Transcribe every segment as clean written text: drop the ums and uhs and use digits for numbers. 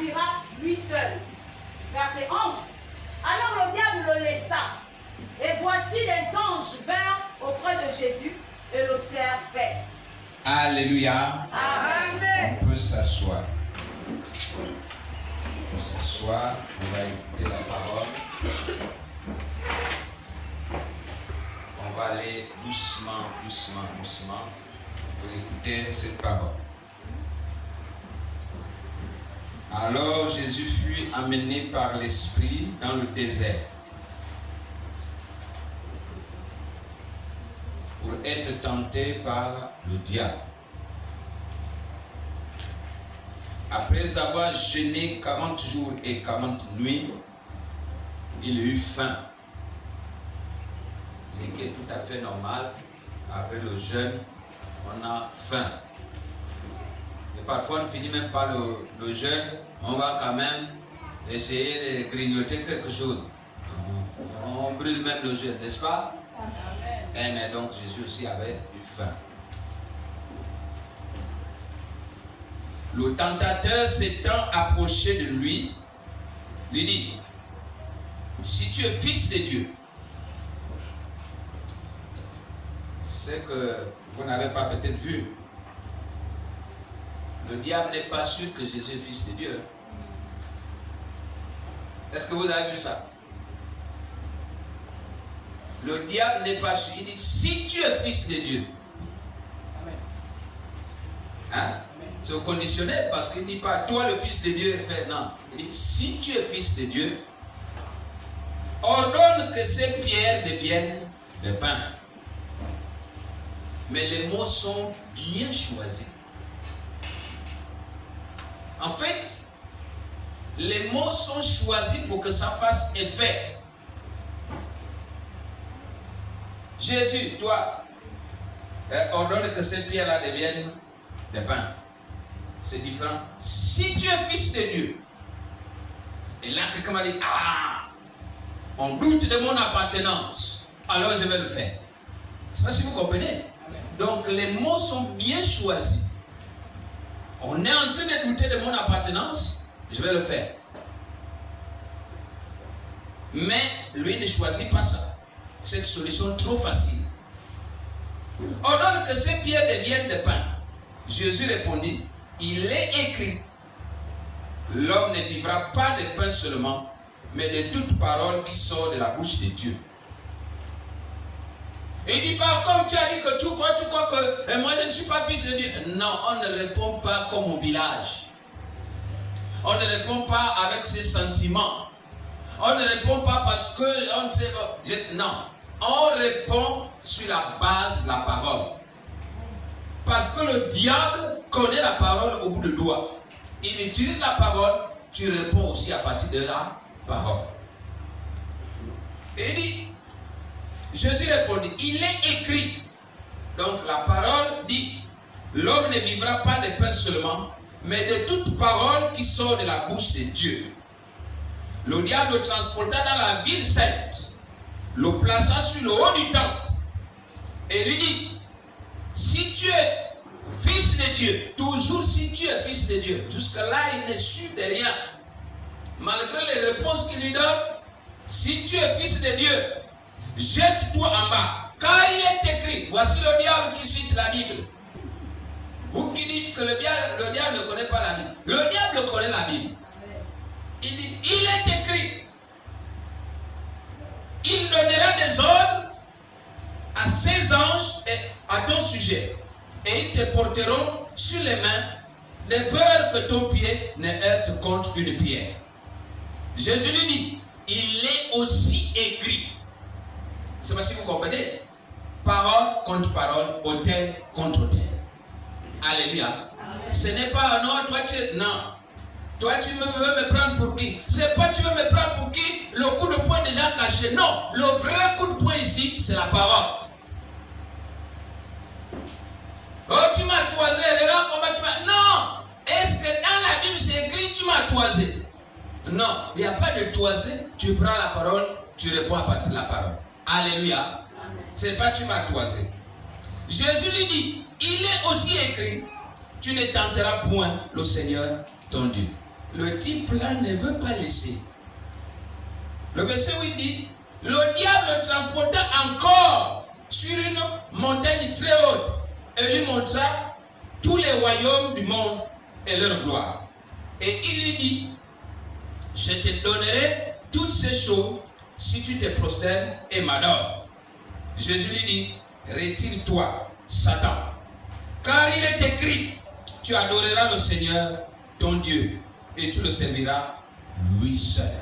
s'appuiera lui seul. Verset 11. Alors le diable le laissa. Et voici les anges vinrent auprès de Jésus et le servaient. Alléluia. Amen. On peut s'asseoir. On peut s'asseoir. On va écouter la parole. On va aller doucement, doucement, doucement pour écouter cette parole. Alors Jésus fut amené par l'Esprit dans le désert pour être tenté par le diable. Après avoir jeûné 40 jours et 40 nuits, il eut faim. Ce qui est tout à fait normal. Après le jeûne, on a faim. Et parfois, on ne finit même pas le jeûne, on va quand même essayer de grignoter quelque chose. On brûle même le jeûne, n'est-ce pas? Mais donc Jésus aussi avait eu faim. Le tentateur s'étant approché de lui dit, si tu es fils de Dieu, c'est que vous n'avez pas peut-être vu. Le diable n'est pas sûr que Jésus est fils de Dieu. Est-ce que vous avez vu ça? Le diable n'est pas sûr. Il dit, si tu es fils de Dieu. Hein? C'est au conditionnel parce qu'il ne dit pas, toi le fils de Dieu, fait non. Il dit, si tu es fils de Dieu, ordonne que ces pierres deviennent des pains. Mais les mots sont bien choisis. En fait, les mots sont choisis pour que ça fasse effet. Jésus, toi, ordonne que ces pierres-là deviennent des pains. C'est différent. Si tu es fils de Dieu, et là quelqu'un m'a dit, on doute de mon appartenance, alors je vais le faire. Je ne sais pas si vous comprenez. Donc les mots sont bien choisis. On est en train de douter de mon appartenance, je vais le faire. Mais lui ne choisit pas ça. Cette solution trop facile. Ordonne que ces pierres deviennent des pains. Jésus répondit, il est écrit, l'homme ne vivra pas de pain seulement, mais de toute parole qui sort de la bouche de Dieu. Il dit pas, comme tu as dit que tu crois que moi je ne suis pas fils de Dieu. Non, on ne répond pas comme au village. On ne répond pas avec ses sentiments. On ne répond pas parce que on ne sait pas. Non, on répond sur la base de la parole. Parce que le diable connaît la parole au bout de doigt. Il utilise la parole, tu réponds aussi à partir de la parole. Et il dit, Jésus répondit, il est écrit. Donc la parole dit, l'homme ne vivra pas de pain seulement, mais de toute parole qui sort de la bouche de Dieu. Le diable le transporta dans la ville sainte, le plaça sur le haut du temple, et lui dit, si tu es fils de Dieu, toujours si tu es fils de Dieu, jusque-là il n'est sûr de rien. Malgré les réponses qu'il lui donne, si tu es fils de Dieu, jette-toi en bas. Car il est écrit, voici le diable qui cite la Bible. Vous qui dites que le diable ne connaît pas la Bible. Le diable connaît la Bible. Il dit, il est écrit, il donnera des ordres à ses anges et à ton sujet. Et ils te porteront sur les mains, de peur que ton pied ne heurte contre une pierre. Jésus lui dit, il est aussi écrit. C'est parce que vous comprenez. Parole contre parole, autel contre autel. Alléluia. Amen. Ce n'est pas non, toi tu es. Non. Toi tu veux me prendre pour qui? C'est pas tu veux me prendre pour qui? Le coup de poing déjà caché. Non. Le vrai coup de poing ici, c'est la parole. Oh, tu m'as toisé, regarde comment tu m'as. Non! Est-ce que dans la Bible c'est écrit tu m'as toisé? Non, il n'y a pas de toisé. Tu prends la parole, tu réponds à partir de la parole. Alléluia. C'est pas tu m'as toisé. Jésus lui dit, il est aussi écrit, tu ne tenteras point le Seigneur ton Dieu. le type là ne veut pas laisser. Le verset 8 dit, le diable le transporta encore sur une montagne très haute et lui montra tous les royaumes du monde et leur gloire. Et il lui dit, je te donnerai toutes ces choses si tu te prosternes et m'adores. Jésus lui dit, retire-toi, Satan, car il est écrit, tu adoreras le Seigneur, ton Dieu, et tu le serviras lui seul.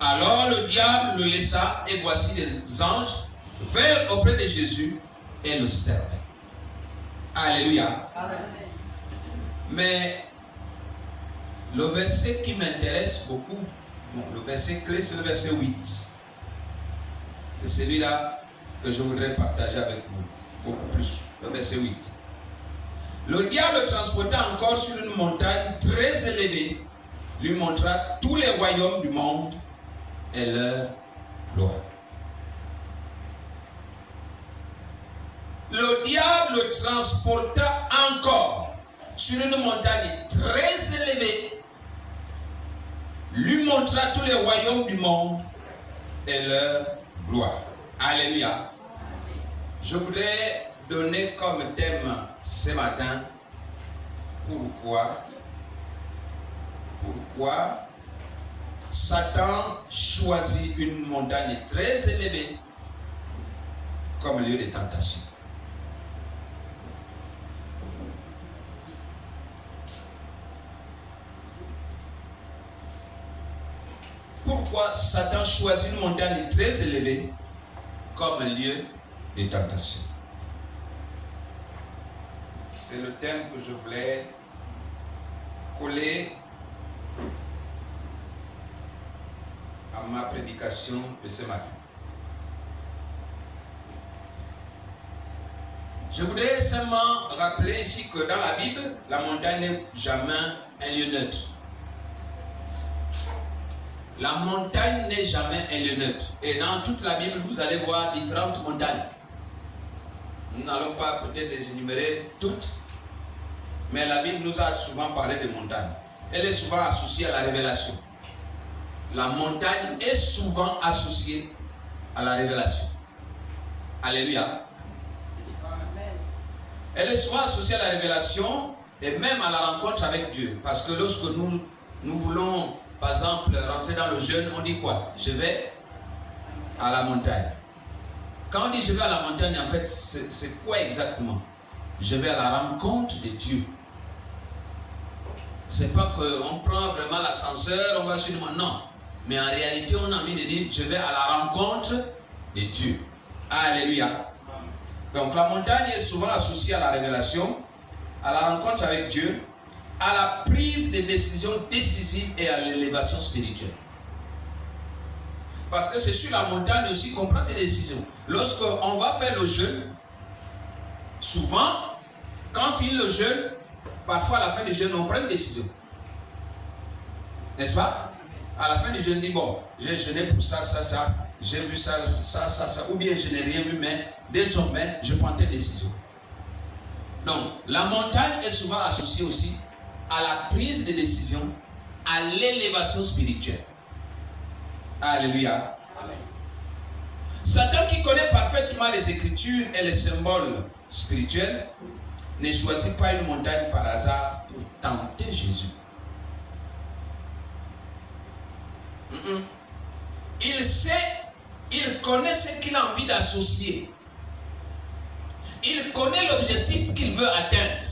Alors le diable le laissa, et voici les anges vinrent auprès de Jésus et le servaient. Alléluia. Amen. Mais le verset qui m'intéresse beaucoup, le verset clé, c'est le verset 8. C'est celui-là que je voudrais partager avec vous, beaucoup plus. Le verset 8. Le diable transporta encore sur une montagne très élevée, lui montra tous les royaumes du monde et leur gloire. Le diable le transporta encore sur une montagne très élevée, lui montra tous les royaumes du monde et leur gloire. Alléluia. Je voudrais donner comme thème ce matin, pourquoi Satan choisit une montagne très élevée comme lieu de tentation. Pourquoi Satan choisit une montagne très élevée comme lieu de tentation? C'est le thème que je voulais coller à ma prédication de ce matin. Je voudrais seulement rappeler ici que dans la Bible, la montagne n'est jamais un lieu neutre. La montagne n'est jamais un lieu neutre. Et dans toute la Bible, vous allez voir différentes montagnes. Nous n'allons pas peut-être les énumérer toutes, mais la Bible nous a souvent parlé de montagnes. Elle est souvent associée à la révélation. La montagne est souvent associée à la révélation. Alléluia. Elle est souvent associée à la révélation et même à la rencontre avec Dieu. Parce que lorsque nous voulons, par exemple, rentrer dans le jeûne, on dit quoi? Je vais à la montagne. Quand on dit je vais à la montagne, en fait, c'est quoi exactement? Je vais à la rencontre de Dieu. C'est pas qu'on prend vraiment l'ascenseur, on va sur le monde. Non. Mais en réalité, on a envie de dire je vais à la rencontre de Dieu. Alléluia. Donc la montagne est souvent associée à la révélation, à la rencontre avec Dieu, à la prise de décisions décisives et à l'élévation spirituelle. Parce que c'est sur la montagne aussi qu'on prend des décisions. Lorsqu'on va faire le jeûne, souvent, quand on finit le jeûne, parfois à la fin du jeûne, on prend une décision. N'est-ce pas? À la fin du jeûne, on dit bon, j'ai jeûné pour ça, j'ai vu ça, ou bien je n'ai rien vu, mais désormais, je prends telle décision. Donc, la montagne est souvent associée aussi à la prise de décision, à l'élévation spirituelle. Alléluia. Amen. Satan qui connaît parfaitement les Écritures et les symboles spirituels ne choisit pas une montagne par hasard pour tenter Jésus. Il sait, il connaît ce qu'il a envie d'associer. Il connaît l'objectif qu'il veut atteindre.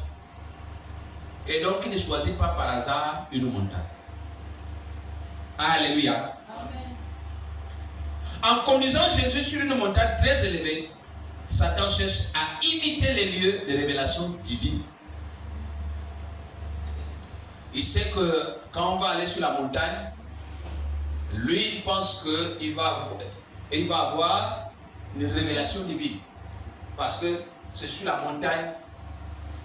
Et donc il ne choisit pas par hasard une montagne. Alléluia. En conduisant Jésus sur une montagne très élevée, Satan cherche à imiter les lieux de révélation divine. Il sait que quand on va aller sur la montagne, lui il pense qu'il va avoir une révélation divine. Parce que c'est sur la montagne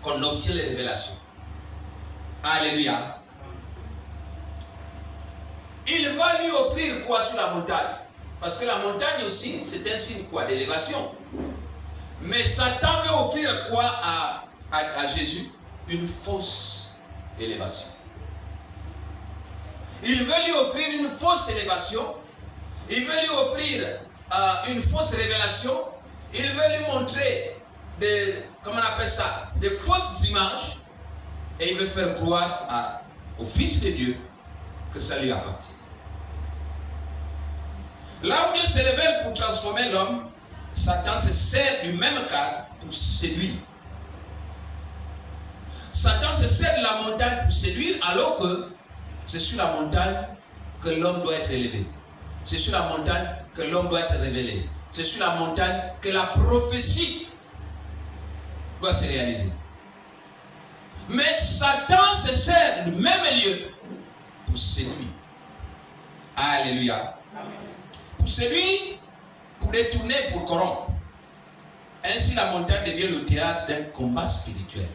qu'on obtient les révélations. Alléluia. Il va lui offrir quoi sur la montagne? Parce que la montagne aussi, c'est un signe quoi? D'élévation. Mais Satan veut offrir quoi à Jésus? Une fausse élévation. Il veut lui offrir une fausse élévation. Il veut lui offrir une fausse révélation. Il veut lui montrer comment on appelle ça, des fausses images. Et il veut faire croire au Fils de Dieu que ça lui appartient. Là où Dieu se révèle pour transformer l'homme, Satan se sert du même cadre pour séduire. Satan se sert de la montagne pour séduire, alors que c'est sur la montagne que l'homme doit être élevé. C'est sur la montagne que l'homme doit être révélé. C'est sur la montagne que la prophétie doit se réaliser. Mais Satan se sert du même lieu pour séduire. Alléluia. Pour séduire, pour détourner, pour corrompre. Ainsi, la montagne devient le théâtre d'un combat spirituel.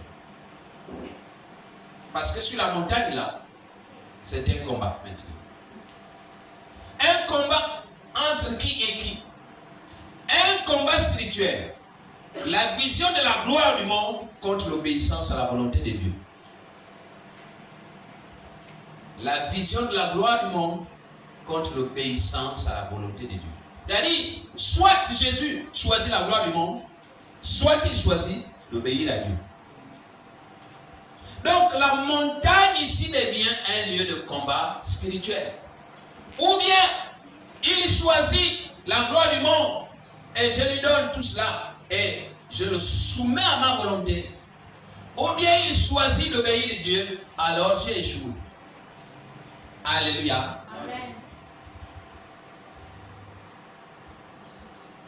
Parce que sur la montagne, là, c'est un combat maintenant. Un combat entre qui et qui? Un combat spirituel. La vision de la gloire du monde contre l'obéissance à la volonté de Dieu. La vision de la gloire du monde contre l'obéissance à la volonté de Dieu. C'est-à-dire, soit Jésus choisit la gloire du monde, soit il choisit d'obéir à Dieu. Donc la montagne ici devient un lieu de combat spirituel. Ou bien, il choisit la gloire du monde et je lui donne tout cela et je le soumets à ma volonté. Ou bien il choisit d'obéir à Dieu, alors j'ai échoué. Alléluia. Amen.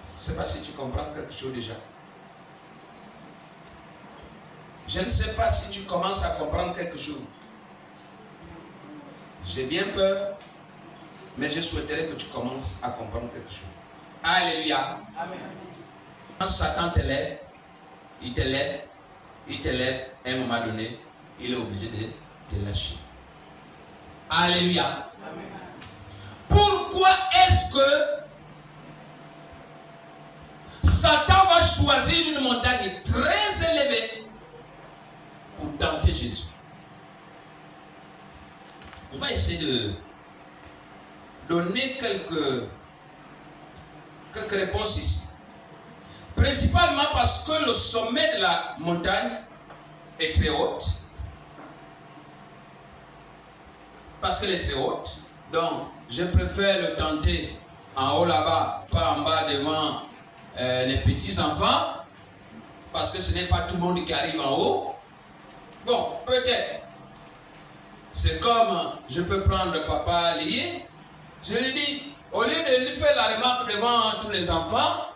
Je ne sais pas si tu comprends quelque chose déjà. Je ne sais pas si tu commences à comprendre quelque chose. J'ai bien peur, mais je souhaiterais que tu commences à comprendre quelque chose. Alléluia. Amen. Quand Satan t'élève, il t'élève, à un moment donné, il est obligé de te lâcher. Alléluia. Amen. Pourquoi est-ce que Satan va choisir une montagne très élevée pour tenter Jésus? On va essayer de donner quelques réponses ici. Principalement parce que le sommet de la montagne est très haute. Parce qu'elle est très haute. Donc, je préfère le tenter en haut là-bas, pas en bas devant les petits enfants. Parce que ce n'est pas tout le monde qui arrive en haut. Bon, peut-être. C'est comme je peux prendre papa lié. Je lui dis, au lieu de lui faire la remarque devant tous les enfants,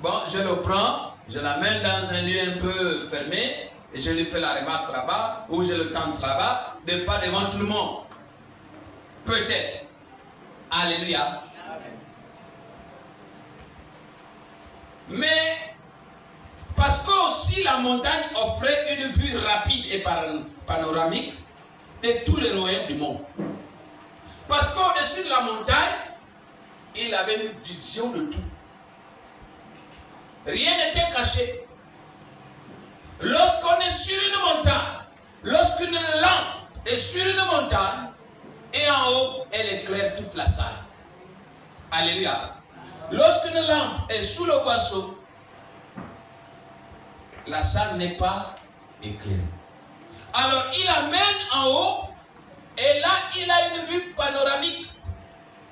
bon, je le prends, je l'amène dans un lieu un peu fermé, et je lui fais la remarque là-bas, ou je le tente là-bas, de pas devant tout le monde. Peut-être. Alléluia. Mais, parce que aussi la montagne offrait une vue rapide et panoramique de tous les royaumes du monde. Parce qu'au-dessus de la montagne, il avait une vision de tout. Rien n'était caché. Lorsqu'on est sur une montagne, lorsqu'une lampe est sur une montagne, et en haut, elle éclaire toute la salle. Alléluia. Lorsqu'une lampe est sous le boisseau, la salle n'est pas éclairée. Alors, il amène en haut, et là, il a une vue panoramique.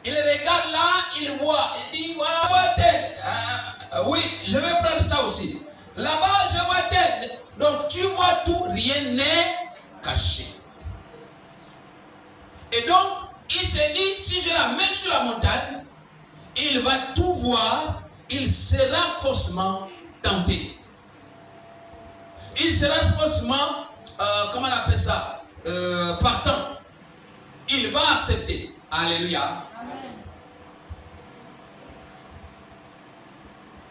Il regarde là, il voit, il dit, voilà, voit-elle. Oui, je vais prendre ça aussi. Là-bas, je vois tel. Donc, tu vois tout, rien n'est caché. Et donc, il se dit, si je la mets sur la montagne, il va tout voir, il sera faussement tenté. Il sera faussement, comment on appelle ça, partant. Il va accepter. Alléluia.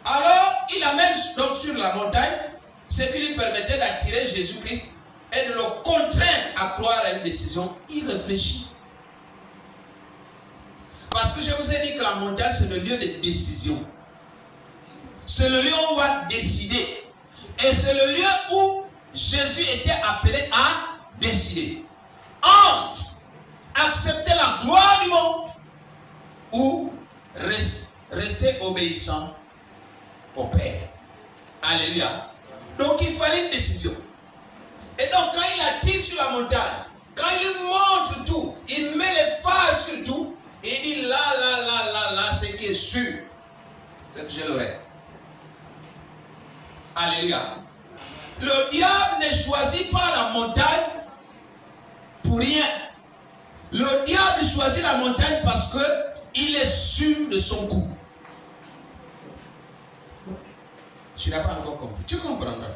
Alors, il amène donc sur la montagne ce qui lui permettait d'attirer Jésus-Christ et de le contraindre à croire à une décision irréfléchie. Parce que je vous ai dit que la montagne, c'est le lieu de décision. C'est le lieu où on va décider. Et c'est le lieu où Jésus était appelé à décider. Entre accepter la la gloire du monde ou rester obéissant au Père. Alléluia. Donc il fallait une décision. Et donc quand il attire sur la montagne, quand il montre tout, il met les phares sur tout, et il dit là, ce qui est sûr, c'est que je l'aurai. Alléluia. Le diable ne choisit pas la montagne pour rien. Le diable choisit la montagne parce qu'il est sûr de son coup. Tu n'as pas encore compris. Tu comprendras.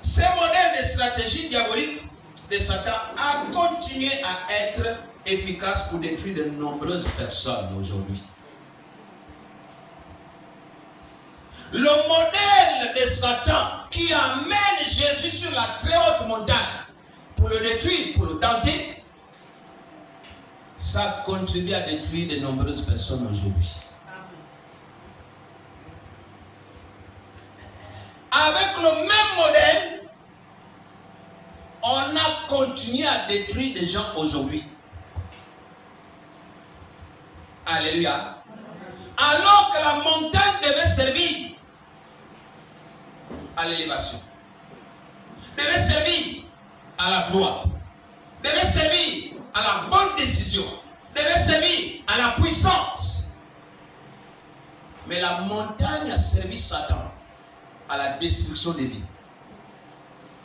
Ce modèle de stratégie diabolique de Satan a continué à être efficace pour détruire de nombreuses personnes aujourd'hui. Le modèle de Satan qui amène Jésus sur la très haute montagne pour le détruire, pour le tenter, ça contribue à détruire de nombreuses personnes aujourd'hui. Avec le même modèle, on a continué à détruire des gens aujourd'hui. Alléluia. Alors que la montagne devait servir à l'élévation, devait servir à la gloire, devait servir à la bonne décision, devait servir à la puissance. Mais la montagne a servi Satan à la destruction des vies.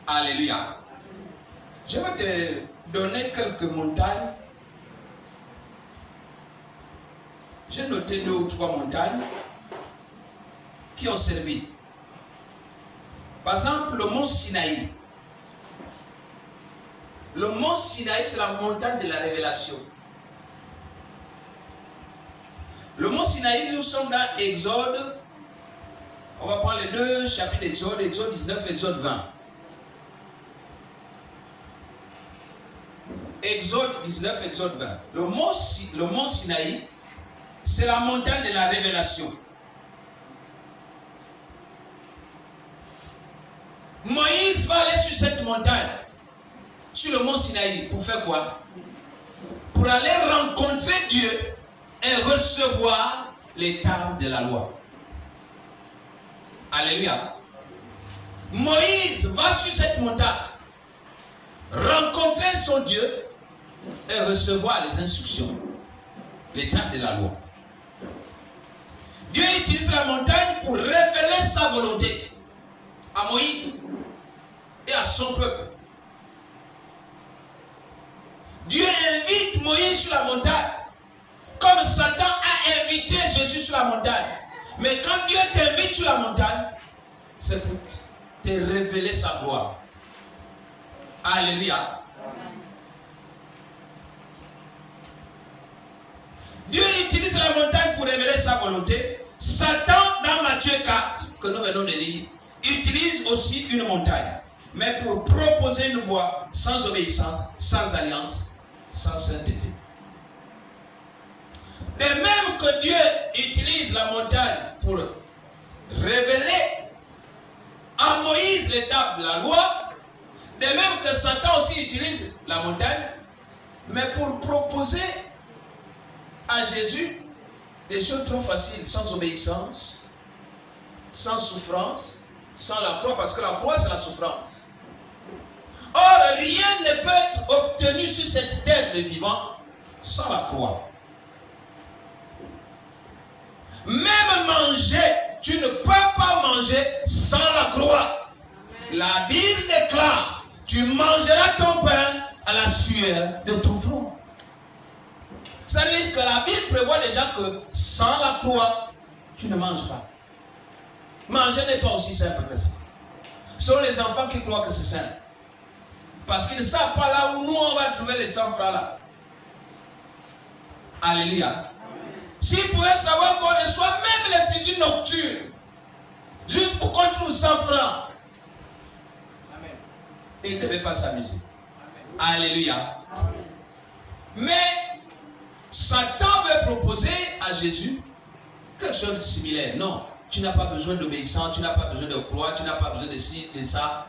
Alléluia. Je vais te donner quelques montagnes. J'ai noté 2 ou 3 montagnes qui ont servi. Par exemple, le mont Sinaï. Le mont Sinaï, c'est la montagne de la révélation. Le mont Sinaï, nous sommes dans Exode. On va prendre les 2 chapitres d'Exode, Exode 19, Exode 20. Exode 19, Exode 20. Le mont Sinaï, c'est la montagne de la révélation. Moïse va aller sur cette montagne, sur le mont Sinaï, pour faire quoi? Pour aller rencontrer Dieu et recevoir les tables de la loi. Alléluia. Moïse va sur cette montagne, rencontrer son Dieu et recevoir les instructions, les tables de la loi. Dieu utilise la montagne pour révéler sa volonté à Moïse et à son peuple. Dieu invite Moïse sur la montagne, comme Satan a invité Jésus sur la montagne. Mais quand Dieu t'invite sur la montagne, c'est pour te révéler sa gloire. Alléluia. Dieu utilise la montagne pour révéler sa volonté. Satan, dans Matthieu 4, que nous venons de lire, utilise aussi une montagne, mais pour proposer une voie sans obéissance, sans alliance, sans sainteté. De même que Dieu utilise la montagne pour révéler à Moïse l'étape de la loi, de même que Satan aussi utilise la montagne, mais pour proposer à Jésus des choses trop faciles, sans obéissance, sans souffrance, sans la croix, parce que la croix c'est la souffrance. Or, rien ne peut être obtenu sur cette terre de vivant sans la croix. Même manger, tu ne peux pas manger sans la croix. La Bible déclare, tu mangeras ton pain à la sueur de ton front. Ça veut dire que la Bible prévoit déjà que sans la croix, tu ne manges pas. Manger n'est pas aussi simple que ça. Ce sont les enfants qui croient que c'est simple. Parce qu'ils ne savent pas là où nous on va trouver les 100 francs là. Alléluia. S'ils pouvaient savoir qu'on reçoit même les fusils nocturnes, juste pour qu'on trouve 100 francs, amen, ils ne devaient pas s'amuser. Alléluia. Amen. Mais Satan veut proposer à Jésus quelque chose de similaire. Non, tu n'as pas besoin d'obéissance, tu n'as pas besoin de croix, tu n'as pas besoin de ci, de ça.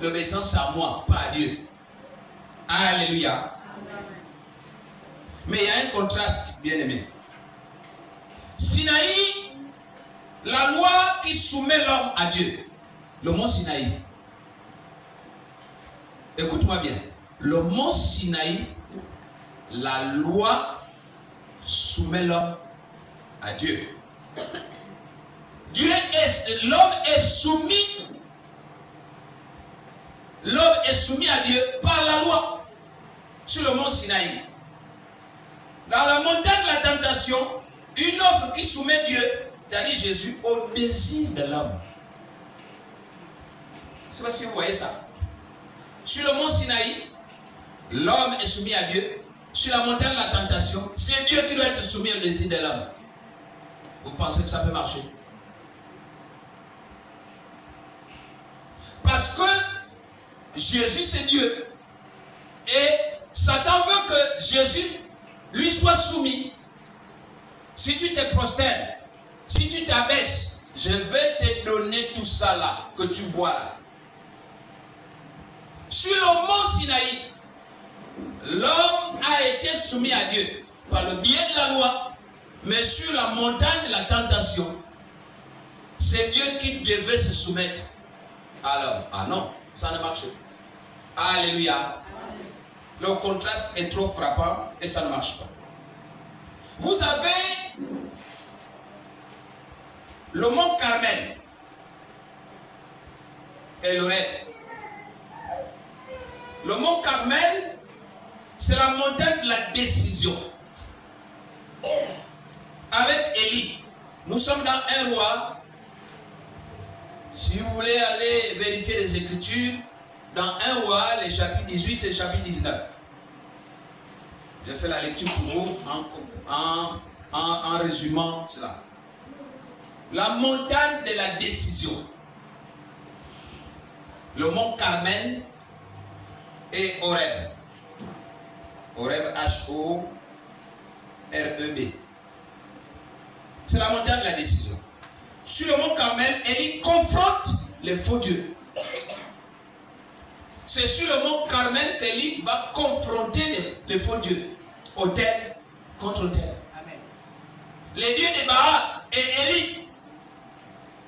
L'obéissance c'est à moi, pas à Dieu. Alléluia. Mais il y a un contraste, bien aimé. Sinaï, la loi qui soumet l'homme à Dieu. Le mont Sinaï. Écoute-moi bien. Le mont Sinaï, la loi soumet l'homme à Dieu. L'homme est soumis. L'homme est soumis à Dieu par la loi sur le mont Sinaï. Dans la montagne de la tentation, une offre qui soumet Dieu, c'est-à-dire Jésus, au désir de l'homme. Je ne sais pas si vous voyez ça. Sur le mont Sinaï, l'homme est soumis à Dieu. Sur la montagne de la tentation, c'est Dieu qui doit être soumis au désir de l'homme. Vous pensez que ça peut marcher? Parce que Jésus c'est Dieu. Et Satan veut que Jésus lui soit soumis. Si tu te prosternes, si tu t'abaisses, je vais te donner tout ça là, que tu vois là. Sur le mont Sinaï, l'homme a été soumis à Dieu par le biais de la loi, mais sur la montagne de la tentation, c'est Dieu qui devait se soumettre à l'homme. Ah non, ça ne marche pas. Alléluia. Le contraste est trop frappant et ça ne marche pas. Vous avez le mont Carmel et l'Horeb. Le mont Carmel, c'est la montagne de la décision. Avec Élie, nous sommes dans un roi. Si vous voulez aller vérifier les Écritures, dans un roi, les chapitres 18 et chapitre 19. Je fais la lecture pour vous en résumant cela. La montagne de la décision. Le mont Carmel et Horeb. Horeb, H-O-R-E-B. C'est la montagne de la décision. Sur le mont Carmel, Élie confronte les faux dieux. C'est sur le mont Carmel qu'Élie va confronter les faux dieux. Autel contre autel. Les dieux de Baal et Élie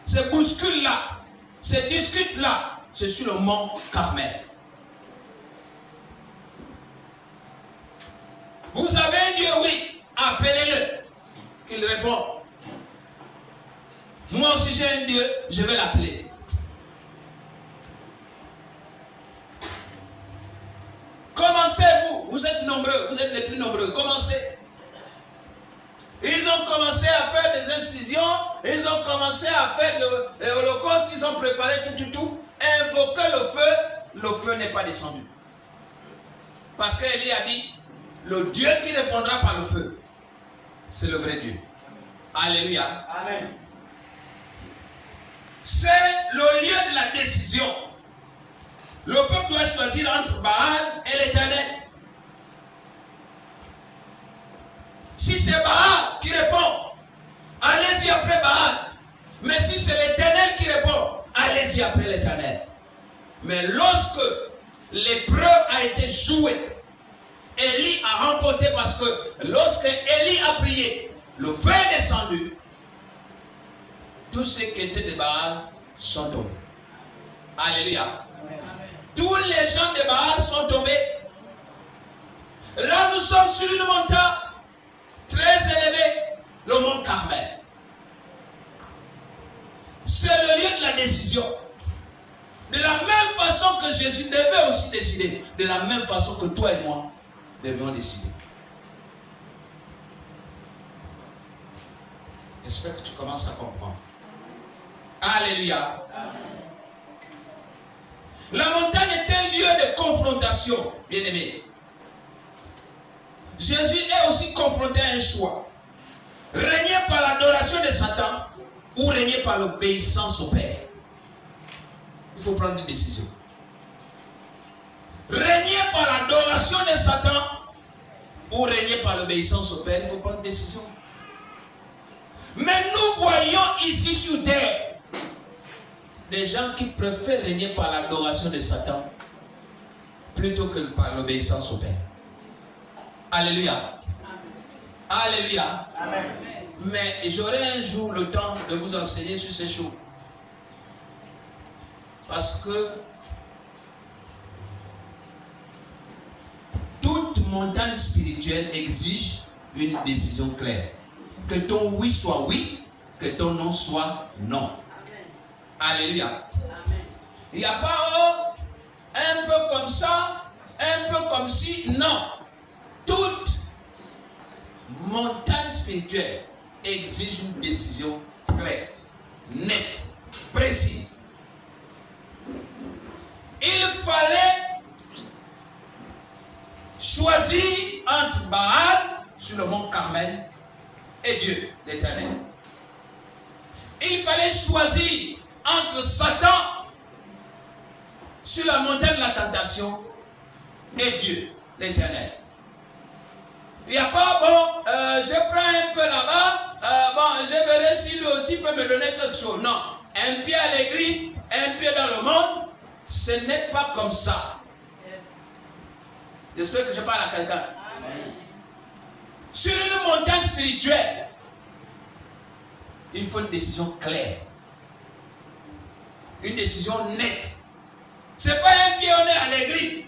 se bousculent là, se discutent là. C'est sur le mont Carmel. Vous avez un Dieu, oui, appelez-le. Il répond. Moi aussi j'ai un Dieu, je vais l'appeler. Commencez-vous, vous êtes nombreux, vous êtes les plus nombreux, commencez. Ils ont commencé à faire des incisions, ils ont commencé à faire l'holocauste, ils ont préparé tout. Invoquer le feu n'est pas descendu. Parce qu'Élie a dit, le Dieu qui répondra par le feu, c'est le vrai Dieu. Alléluia. Amen. C'est le lieu de la décision. Le peuple doit choisir entre Baal et l'Éternel. Si c'est Baal qui répond, allez-y après Baal. Mais si c'est l'Éternel qui répond, allez-y après l'Éternel. Mais lorsque l'épreuve a été jouée, Élie a remporté parce que lorsque Élie a prié, le feu est descendu. Tous ceux qui étaient de Baal sont tombés. Alléluia. Tous les gens de Baal sont tombés. Là, nous sommes sur une montagne très élevée, le mont Carmel. C'est le lieu de la décision. De la même façon que Jésus devait aussi décider, de la même façon que toi et moi devions décider. J'espère que tu commences à comprendre. Alléluia. La montagne est un lieu de confrontation, bien-aimé. Jésus est aussi confronté à un choix. Régner par l'adoration de Satan ou régner par l'obéissance au Père. Il faut prendre une décision. Régner par l'adoration de Satan ou régner par l'obéissance au Père, il faut prendre une décision. Mais nous voyons ici sur terre des gens qui préfèrent régner par l'adoration de Satan plutôt que par l'obéissance au Père. Alléluia. Alléluia. Amen. Mais j'aurai un jour le temps de vous enseigner sur ces choses. Parce que toute montagne spirituelle exige une décision claire. Que ton oui soit oui, que ton non soit non. Alléluia. Il n'y a pas un peu comme ça, un peu comme si. Non. Toute montagne spirituelle exige une décision claire, nette, précise. Il fallait choisir entre Baal sur le mont Carmel et Dieu, l'Éternel. Il fallait choisir entre Satan sur la montagne de la tentation et Dieu, l'Éternel. Il n'y a pas, je prends un peu là-bas, je verrai si lui aussi peut me donner quelque chose. Non, un pied à l'église, un pied dans le monde, ce n'est pas comme ça. J'espère que je parle à quelqu'un. Sur une montagne spirituelle, il faut une décision claire. Une décision nette. Ce n'est pas un pied, on est à l'église.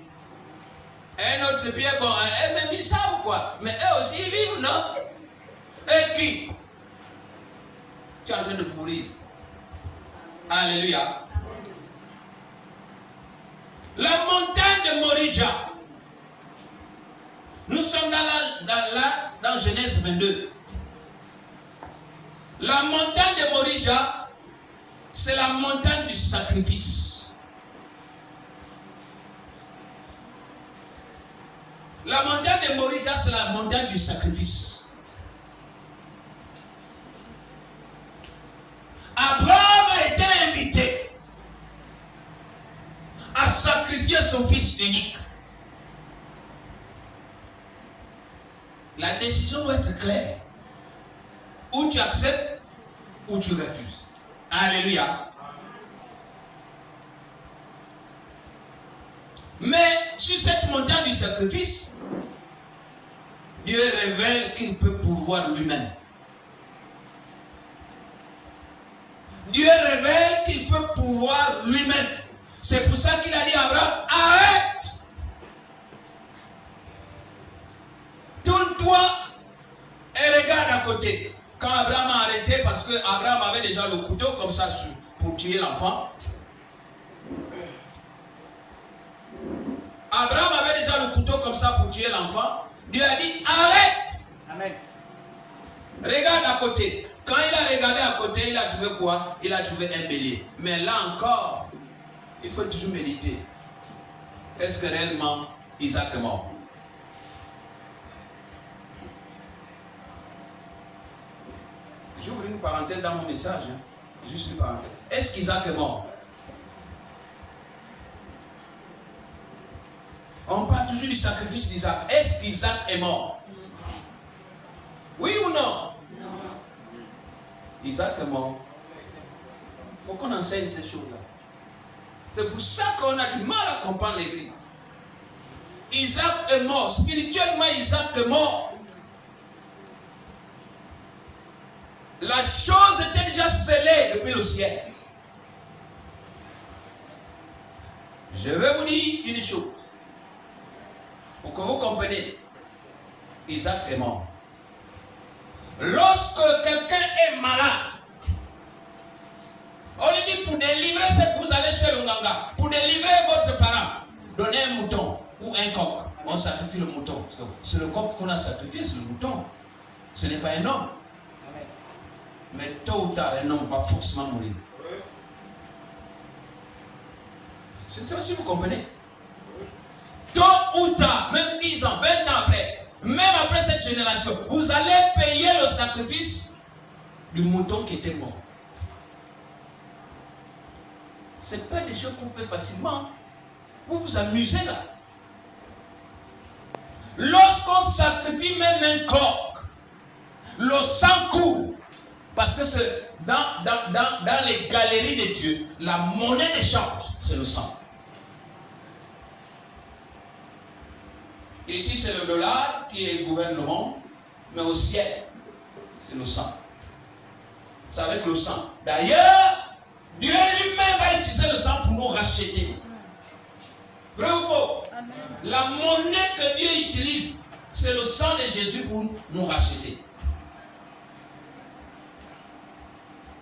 Un autre pied, elle m'a mis ça ou quoi? Mais eux aussi ils vivent, non? Et qui? Tu es en train de mourir. Alléluia. La montagne de Morija. Nous sommes dans Genèse 22. La montagne de Morija, c'est la montagne du sacrifice. La montagne de Morija, c'est la montagne du sacrifice. Abraham a été invité à sacrifier son fils unique. La décision doit être claire. Ou tu acceptes, ou tu refuses. Alléluia. Mais sur cette montagne du sacrifice, Dieu révèle qu'il peut pouvoir lui-même. Dieu révèle qu'il peut pouvoir lui-même. C'est pour ça qu'il a dit à Abraham, arrête! Tourne-toi et regarde à côté. Quand Abraham a arrêté, parce que Abraham avait déjà le couteau comme ça pour tuer l'enfant. Abraham avait déjà le couteau comme ça pour tuer l'enfant. Dieu a dit, arrête! Amen. Regarde à côté. Quand il a regardé à côté, il a trouvé quoi? Il a trouvé un bélier. Mais là encore, il faut toujours méditer. Est-ce que réellement Isaac est mort? J'ouvre une parenthèse dans mon message. Juste une parenthèse. Est-ce qu'Isaac est mort? On parle toujours du sacrifice d'Isaac. Est-ce qu'Isaac est mort? Oui ou non? Non. Isaac est mort. Il faut qu'on enseigne ces choses-là. C'est pour ça qu'on a du mal à comprendre l'église. Isaac est mort. Spirituellement, Isaac est mort. La chose était déjà scellée depuis le ciel. Je vais vous dire une chose. Pour que vous compreniez, Isaac est mort. Lorsque quelqu'un est malade, on lui dit pour délivrer, c'est que vous allez chez le Nganga. Pour délivrer votre parent, donnez un mouton ou un coq. On sacrifie le mouton. C'est le coq qu'on a sacrifié, c'est le mouton. Ce n'est pas un homme. Mais tôt ou tard, un homme va forcément mourir. Je ne sais pas si vous comprenez. Tôt ou tard, même 10 ans, 20 ans après, même après cette génération, vous allez payer le sacrifice du mouton qui était mort. Ce n'est pas des choses qu'on fait facilement. Vous vous amusez là. Lorsqu'on sacrifie même un coq, le sang coule. Parce que c'est dans les galeries de Dieu, la monnaie d'échange, c'est le sang. Ici, c'est le dollar qui gouverne le monde. Mais au ciel, c'est le sang. C'est avec le sang. D'ailleurs, Dieu lui-même va utiliser le sang pour nous racheter. Vrai ou faux? La monnaie que Dieu utilise, c'est le sang de Jésus pour nous racheter.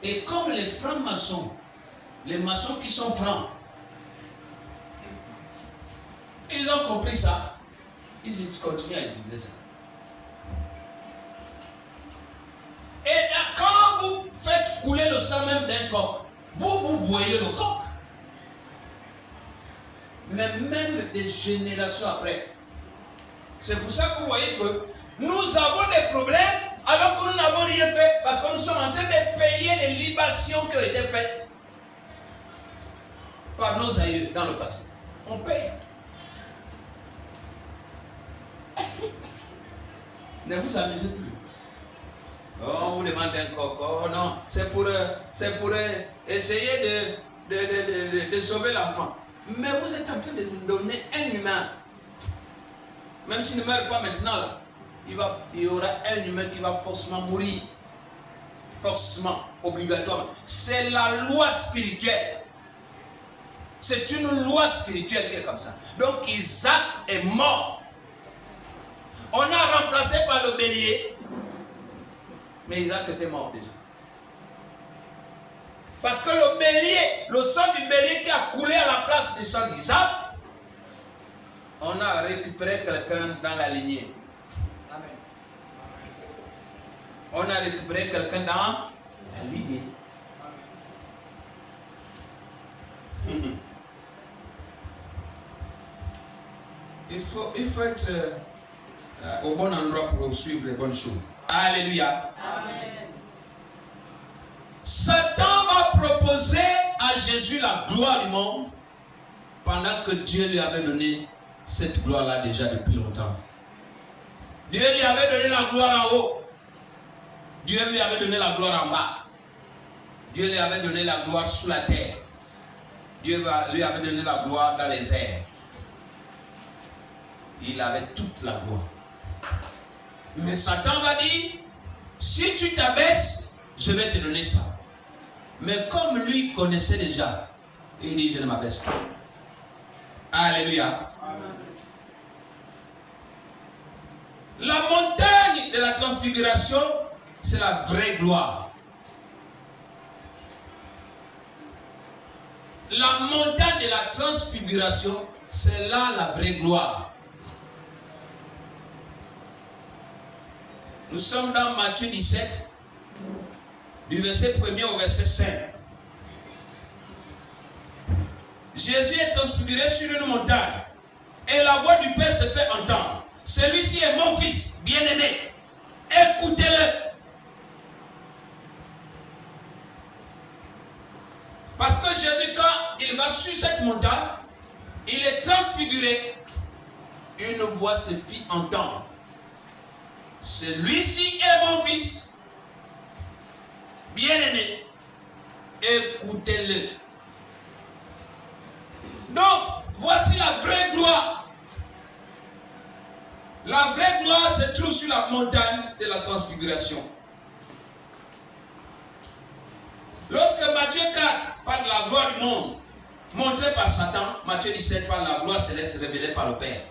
Et comme les francs-maçons, les maçons qui sont francs, ils ont compris ça, ils continuent à utiliser ça. Et quand vous faites couler le sang même d'un coq, vous voyez le coq. Mais même des générations après. C'est pour ça que vous voyez que nous avons des problèmes alors que nous n'avons rien fait parce que nous sommes en train de payer les libations qui ont été faites par nos aïeux dans le passé. On paye. Ne vous amusez plus. Oh, on vous demande un coq. Oh non, c'est pour essayer de sauver l'enfant. Mais vous êtes en train de nous donner un humain. Même s'il ne meurt pas maintenant, là, il y aura un humain qui va forcément mourir. Forcément, obligatoirement. C'est la loi spirituelle. C'est une loi spirituelle qui est comme ça. Donc Isaac est mort. On a remplacé par le bélier. Mais Isaac était mort déjà. Parce que le bélier, le sang du bélier qui a coulé à la place du sang d'Isaac, on a récupéré quelqu'un dans la lignée. Amen. On a récupéré quelqu'un dans la lignée. Amen. Il faut être au bon endroit pour suivre les bonnes choses. Alléluia. Amen. Satan va proposer à Jésus la gloire du monde pendant que Dieu lui avait donné cette gloire-là déjà depuis longtemps. Dieu lui avait donné la gloire en haut. Dieu lui avait donné la gloire en bas. Dieu lui avait donné la gloire sous la terre. Dieu lui avait donné la gloire dans les airs. Il avait toute la gloire. Mais Satan va dire, si tu t'abaisses, je vais te donner ça. Mais comme lui connaissait déjà, il dit, je ne m'abaisse pas. Alléluia. Amen. La montagne de la transfiguration, c'est la vraie gloire. La montagne de la transfiguration, c'est là la vraie gloire. Nous sommes dans Matthieu 17, du verset 1er au verset 5. Jésus est transfiguré sur une montagne et la voix du Père se fait entendre. Celui-ci est mon fils bien-aimé. Écoutez-le. Parce que Jésus, quand il va sur cette montagne, il est transfiguré. Une voix se fit entendre. Celui-ci est mon fils bien-aimé. Écoutez-le. Donc, voici la vraie gloire. La vraie gloire se trouve sur la montagne de la transfiguration. Lorsque Matthieu 4 parle de la gloire du monde, montrée par Satan, Matthieu 17 parle de la gloire céleste révélée par le Père.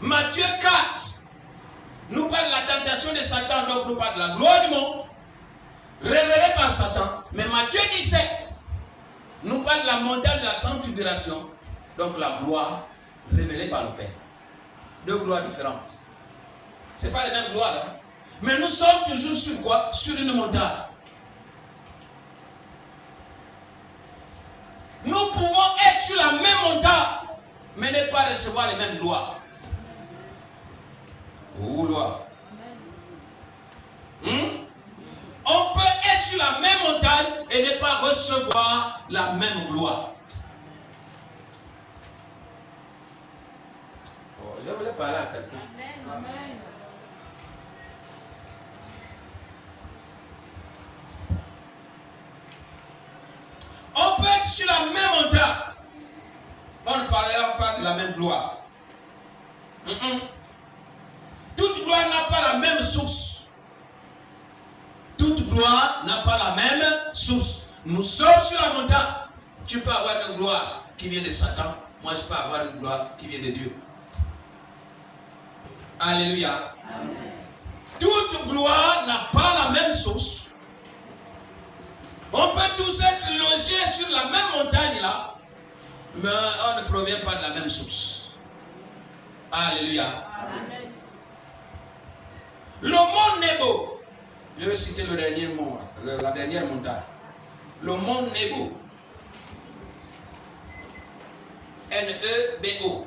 Matthieu 4 nous parle de la tentation de Satan, donc nous parle de la gloire du monde, révélée par Satan. Mais Matthieu 17 nous parle de la montagne de la transfiguration, donc la gloire révélée par le Père. Deux gloires différentes. Ce n'est pas les mêmes gloires. Hein? Mais nous sommes toujours sur quoi? Sur une montagne. Nous pouvons être sur la même montagne, mais ne pas recevoir les mêmes gloires. Oh, gloire. On peut être sur la même montagne et ne pas recevoir la même gloire. Oh, je voulais parler à quelqu'un. Amen. On peut être sur la même montagne. On ne parlera pas de la même gloire. gloire n'a pas la même source. Toute gloire n'a pas la même source. Nous sommes sur la montagne. Tu peux avoir une gloire qui vient de Satan. Moi, je peux avoir une gloire qui vient de Dieu. Alléluia. Amen. Toute gloire n'a pas la même source. On peut tous être logés sur la même montagne là, mais on ne provient pas de la même source. Alléluia. Amen. Le mont Nebo, je vais citer le dernier mot, la dernière montagne. Le mont Nebo. N-E-B-O.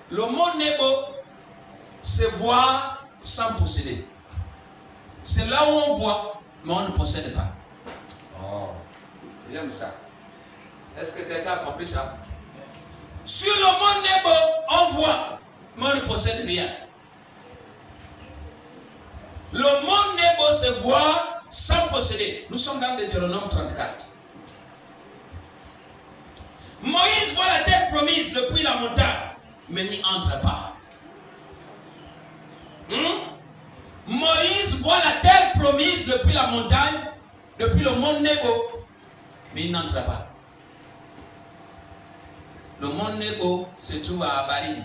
Le mont Nebo, c'est voir sans posséder. C'est là où on voit, mais on ne possède pas. Oh, j'aime ça. Est-ce que quelqu'un a compris ça? Sur le mont Nebo, on voit, mais on ne possède rien. Le mont Nebo, c'est voir sans posséder. Nous sommes dans Deutéronome 34. Moïse voit la terre promise depuis la montagne, mais n'y entre pas. Moïse voit la terre promise depuis la montagne, depuis le mont Nebo, mais il n'entre pas. Le mont Nebo se trouve à Bali.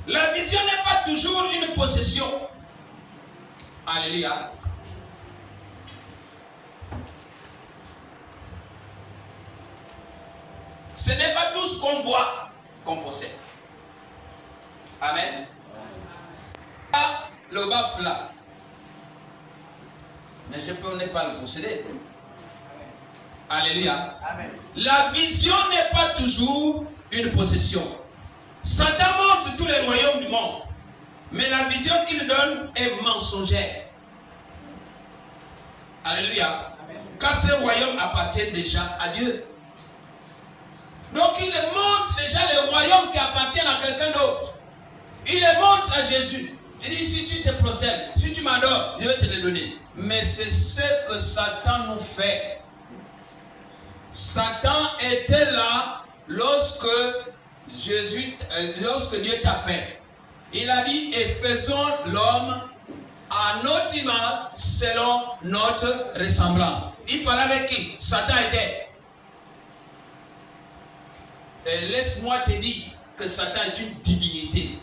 La vision n'est pas toujours une possession. Alléluia. Ce n'est pas tout ce qu'on voit qu'on possède. Amen. Le baf là. Mais je peux ne pas le posséder. Alléluia. Amen. La vision n'est pas toujours une possession. Satan montre tous les royaumes du monde. Mais la vision qu'il donne est mensongère. Alléluia. Amen. Car ces royaumes appartiennent déjà à Dieu. Donc il montre déjà les royaumes qui appartiennent à quelqu'un d'autre. Il les montre à Jésus. Il dit, si tu te prosternes, si tu m'adores, je vais te les donner. Mais c'est ce que Satan nous fait. Satan était là lorsque Dieu t'a fait. Il a dit, et faisons l'homme à notre image selon notre ressemblance. Il parlait avec qui? Satan était. Et laisse-moi te dire que Satan est une divinité.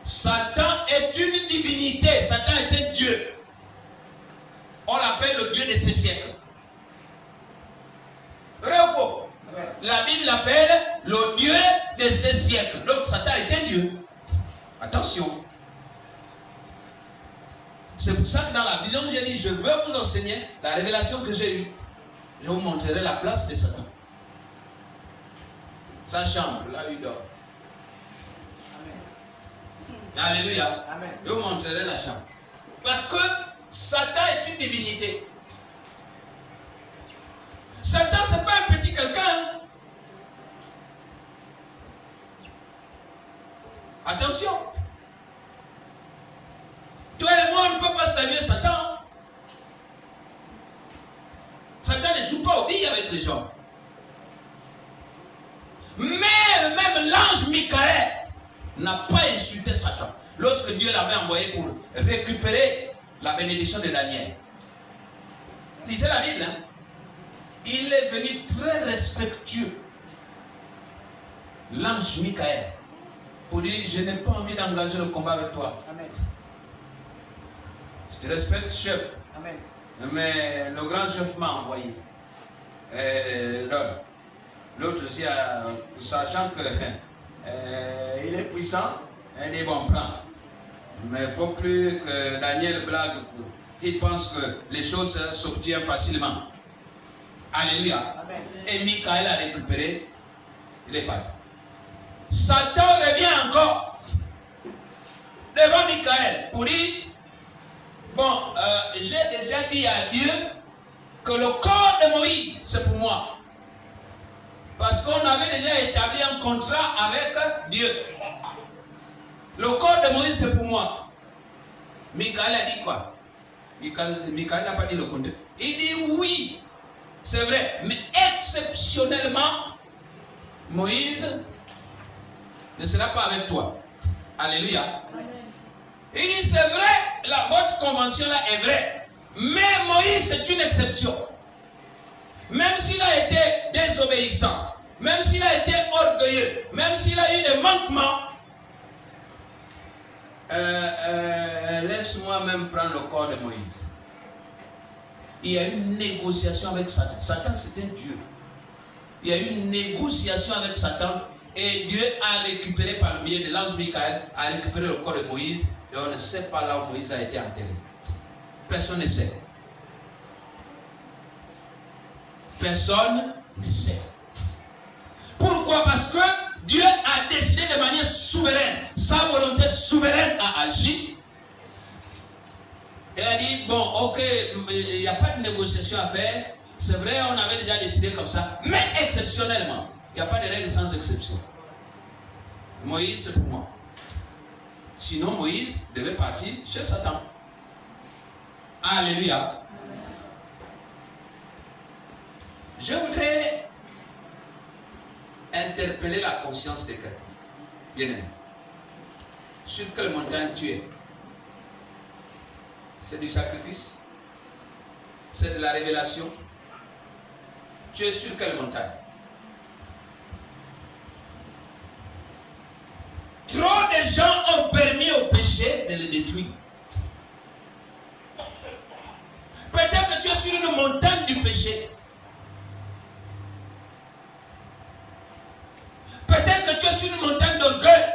Satan est une divinité. Satan est un Dieu. On l'appelle le Dieu de ces siècles. Vrai ou faux? La Bible l'appelle le Dieu de ces siècles. Donc Satan est un Dieu. Attention. C'est pour ça que dans la vision que j'ai dit, je veux vous enseigner la révélation que j'ai eue. Je vous montrerai la place de Satan. Sa chambre, là où il dort. Amen. Alléluia. Amen. Je vous montrerai la chambre. Parce que Satan est une divinité. Satan, ce n'est pas un petit quelqu'un. Attention. Toi et moi, on ne peut pas saluer Satan. Satan ne joue pas au billes avec les gens. Mais même l'ange Michael n'a pas insulté Satan lorsque Dieu l'avait envoyé pour récupérer la bénédiction de Daniel. Lisez la Bible. Hein? Il est venu très respectueux. L'ange Michael pour dire, je n'ai pas envie d'engager le combat avec toi. Amen. Je te respecte, chef. Amen. Mais le grand chef m'a envoyé. L'autre aussi, sachant qu'il est puissant, il dit bon, prends. Mais il ne faut plus que Daniel blague. Il pense que les choses s'obtiennent facilement. Alléluia. Amen. Et Michael a récupéré les pattes. Satan revient encore devant Michael pour dire, bon, j'ai déjà dit à Dieu que le corps de Moïse, c'est pour moi. Parce qu'on avait déjà établi un contrat avec Dieu. Le corps de Moïse, c'est pour moi. Michael a dit quoi? Michael n'a pas dit le contraire. Il dit oui. C'est vrai. Mais exceptionnellement, Moïse ne sera pas avec toi. Alléluia. Il dit, c'est vrai, votre convention là est vraie. Mais Moïse, c'est une exception. Même s'il a été désobéissant, même s'il a été orgueilleux, même s'il a eu des manquements, laisse-moi même prendre le corps de Moïse. Il y a eu une négociation avec Satan. Satan, c'est un Dieu. Il y a eu une négociation avec Satan et Dieu a récupéré par le biais de l'ange Michael, a récupéré le corps de Moïse et on ne sait pas là où Moïse a été enterré. Personne ne sait. Personne ne sait. Pourquoi? Parce que Dieu a décidé de manière souveraine. Sa volonté souveraine a agi. Et a dit, bon, ok, il n'y a pas de négociation à faire. C'est vrai, on avait déjà décidé comme ça. Mais exceptionnellement, il n'y a pas de règle sans exception. Moïse, c'est pour moi. Sinon, Moïse devait partir chez Satan. Alléluia. Je voudrais interpeller la conscience de quelqu'un. Bien aimé. Sur quelle montagne tu es? C'est du sacrifice? C'est de la révélation? Tu es sur quelle montagne? Trop de gens ont permis au péché de le détruire. Peut-être que tu es sur une montagne du péché. Peut-être que tu es sur une montagne d'orgueil.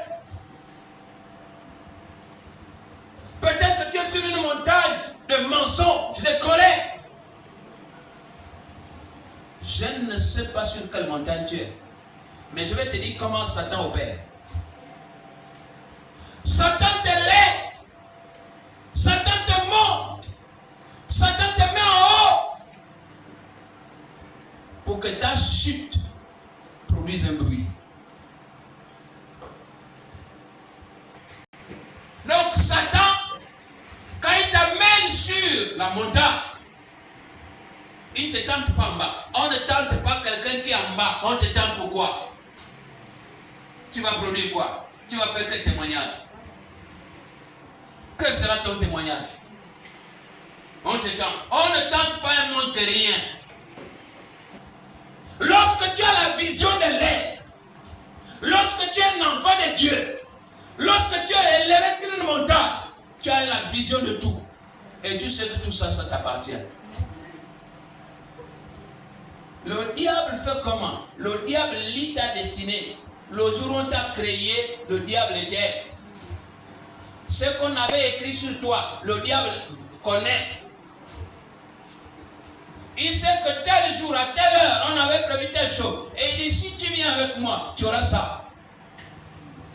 Peut-être que tu es sur une montagne de mensonges, de colère. Je ne sais pas sur quelle montagne tu es. Mais je vais te dire comment Satan opère. Satan te lève. Satan te monte. Satan te met en haut. Pour que ta chute produise un bruit. Donc Satan, quand il t'amène sur la montagne, il ne te tente pas en bas. On ne tente pas quelqu'un qui est en bas. On te tente pourquoi? Tu vas produire quoi? Tu vas faire quel témoignage? Quel sera ton témoignage? On te tente. On ne tente pas un monde terrien. Lorsque tu as la vision de l'air, lorsque tu es un enfant de Dieu, lorsque tu es élevé sur une montagne, tu as la vision de tout. Et tu sais que tout ça, ça t'appartient. Le diable fait comment? Le diable lit ta destinée. Le jour où on t'a créé, le diable était. Ce qu'on avait écrit sur toi, le diable connaît. Il sait que tel jour, à telle heure, on avait prévu telle chose. Et il dit, si tu viens avec moi, tu auras ça.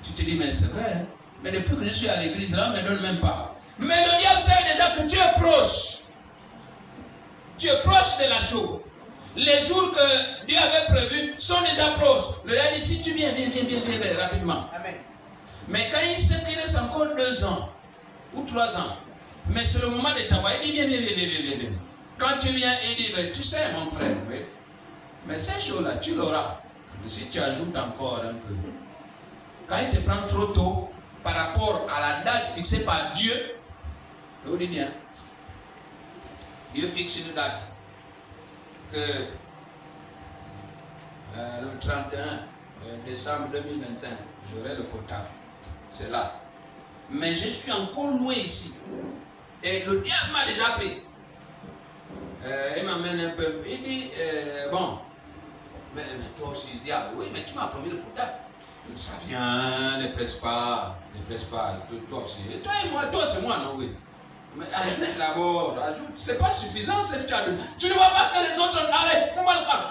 Tu te dis, mais c'est vrai. Hein? Mais depuis que je suis à l'église, là, on ne me donne même pas. Mais le diable sait déjà que tu es proche. Tu es proche de la chose. Les jours que Dieu avait prévus sont déjà proches. Le diable dit, si tu viens, viens rapidement. Amen. Mais quand il sait qu'il reste encore 2 ans ou 3 ans, mais c'est le moment de travail, il dit, viens. Quand tu viens, il dit, tu sais mon frère, oui, mais ces choses-là, tu l'auras. Si tu ajoutes encore un peu. Quand il te prend trop tôt, par rapport à la date fixée par Dieu, il dit bien, Dieu fixe une date. Que le 31 décembre 2025, j'aurai le portable. C'est là. Mais je suis encore loin ici. Et le diable m'a déjà pris. Il m'amène un peu. Il dit, bon, mais toi aussi, diable, oui, mais tu m'as promis le portable. Ça vient, ne presse pas. Toi aussi. Et toi et moi, toi c'est moi, non, oui. Mais ajoute d'abord, ajoute. C'est pas suffisant ce que tu as donné. Tu ne vois pas que les autres. Allez, fous-moi le camp.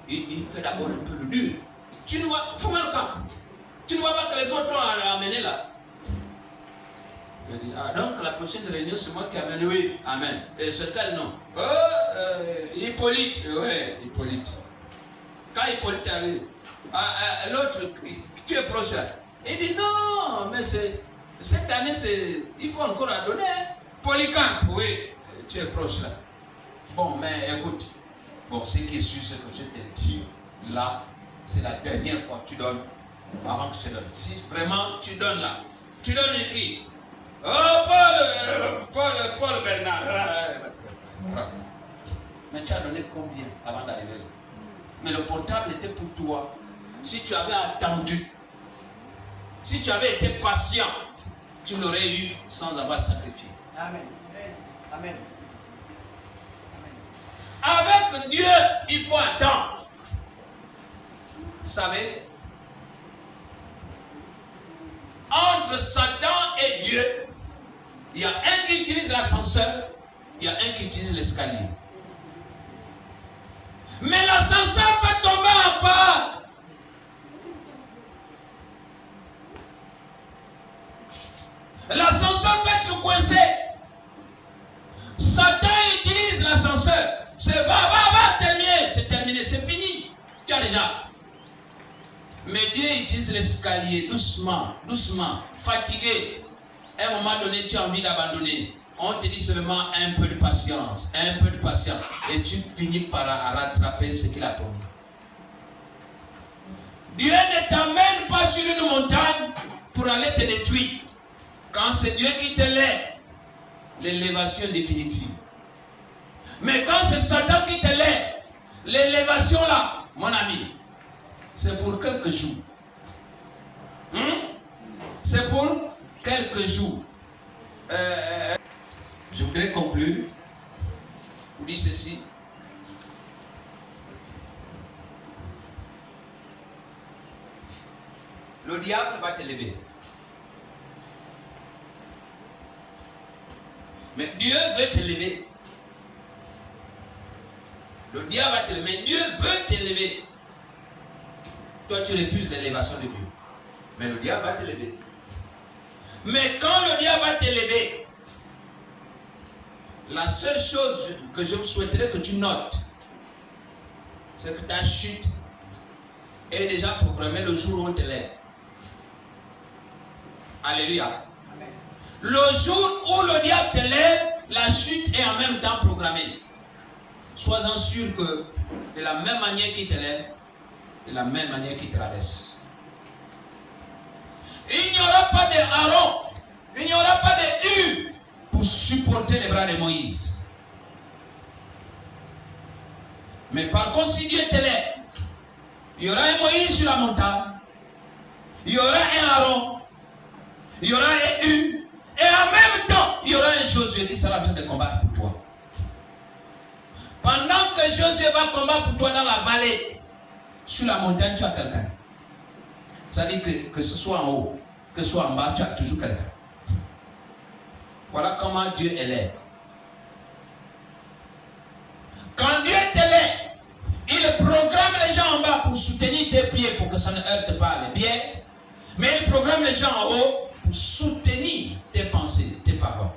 Il fait d'abord un peu le dur. Tu ne vois. Fous-moi le camp. Tu ne vois pas que les autres ont amené là. Il dit, donc la prochaine réunion, c'est moi qui amène. Oui, amen. Et c'est quel nom? Hippolyte. Oui, Hippolyte. Quand Hippolyte arrive, l'autre, tu es proche là. Il dit, non, mais c'est. Cette année, il faut encore la donner. Polycarpe, oui, tu es proche là. Bon, mais écoute, bon, ce qui est sûr, c'est que je te dis, là, c'est la dernière fois que tu donnes, avant que je te donne. Si vraiment tu donnes là, tu donnes qui? Oh, Paul Bernard. Mais tu as donné combien avant d'arriver là? Mais le portable était pour toi. Si tu avais attendu, si tu avais été patient, tu l'aurais eu sans avoir sacrifié. Amen. Amen. Avec Dieu, il faut attendre. Vous savez, entre Satan et Dieu, il y a un qui utilise l'ascenseur, il y a un qui utilise l'escalier. Mais l'ascenseur peut tomber en panne. L'ascenseur peut être coincé. Satan utilise l'ascenseur. C'est va, terminer. C'est terminé, c'est fini. Tu as déjà. Mais Dieu utilise l'escalier doucement, fatigué. À un moment donné, tu as envie d'abandonner. On te dit seulement un peu de patience. Et tu finis par rattraper ce qu'il a promis. Dieu ne t'amène pas sur une montagne pour aller te détruire. Quand c'est Dieu qui te lève, l'élévation définitive. Mais quand c'est Satan qui te lève, l'élévation là, mon ami, c'est pour quelques jours. C'est pour quelques jours. Je voudrais conclure. Vous dites ceci. Le diable va te lever. Mais Dieu veut te lever. Le diable va te lever. Mais Dieu veut te lever. Toi, tu refuses l'élévation de Dieu. Mais le diable va te lever. Mais quand le diable va te lever, la seule chose que je souhaiterais que tu notes, c'est que ta chute est déjà programmée le jour où on te lève. Alléluia. Le jour où le diable te lève, la chute est en même temps programmée. Sois-en sûr que de la même manière qu'il te lève, de la même manière qu'il te rabaisse. Il n'y aura pas de Aaron, il n'y aura pas de Hur pour supporter les bras de Moïse. Mais par contre, si Dieu te lève, il y aura un Moïse sur la montagne, il y aura un Aaron, il y aura un Hur, et en même temps, il y aura un Josué qui sera en train de combattre pour toi. Pendant que Josué va combattre pour toi dans la vallée, sur la montagne, tu as quelqu'un. Ça dit que ce soit en haut, que ce soit en bas, tu as toujours quelqu'un. Voilà comment Dieu élève. Quand Dieu t'élève, il programme les gens en bas pour soutenir tes pieds, pour que ça ne heurte pas les pieds. Mais il programme les gens en haut pour soutenir tes pensées, tes paroles